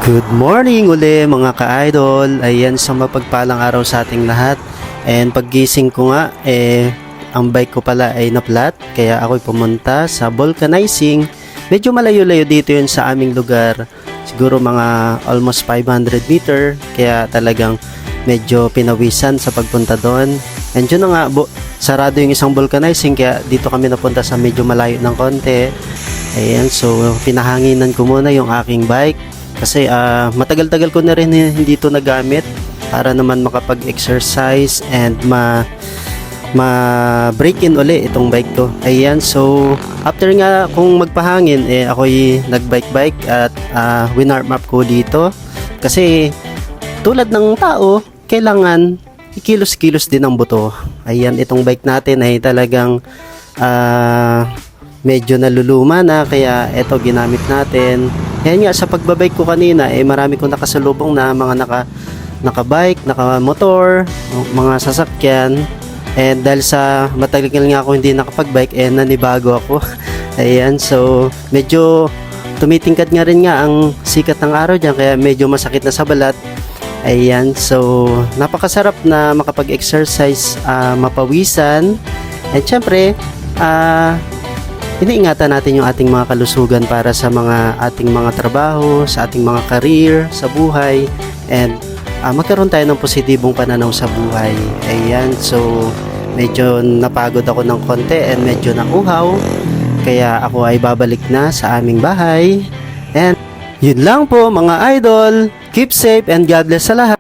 Good morning uli mga ka-idol. Ayan, sa mapagpalang araw sa ating lahat. And paggising ko nga, ang bike ko pala ay na-flat. Kaya ako'y pumunta sa vulcanizing. Medyo malayo-layo dito yun sa aming lugar. Siguro mga almost 500 meter. Kaya talagang medyo pinawisan sa pagpunta doon. And yun na nga, sarado yung isang vulcanizing. Kaya dito kami napunta sa medyo malayo ng konti. Ayan, so pinahanginan ko muna yung aking bike. Kasi matagal-tagal ko na rin hindi ito nagamit para naman makapag-exercise and ma-break in uli itong bike ko. Ayan, so after nga kung magpahangin, ako'y nag-bike at winarm up ko dito. Kasi tulad ng tao, kailangan ikilos-kilos din ang buto. Ayan, itong bike natin ay talagang medyo naluluma na, kaya ito ginamit natin. Yan nga, sa pagbabike ko kanina, marami kong nakasalubong na mga naka-bike, naka-motor, mga sasakyan. And dahil sa matagal nga ako hindi nakapag-bike, nanibago ako. Ayan, so medyo tumitingkad nga rin nga ang sikat ng araw dyan, kaya medyo masakit na sa balat. Ayan, so napakasarap na makapag-exercise, mapawisan. And syempre, iniingatan natin yung ating mga kalusugan para sa ating mga trabaho, sa ating mga career, sa buhay, and magkaroon tayo ng positibong pananaw sa buhay. Ayan, so medyo napagod ako ng konti and medyo nauhaw, kaya ako ay babalik na sa aming bahay. And yun lang po mga idol, keep safe and God bless sa lahat.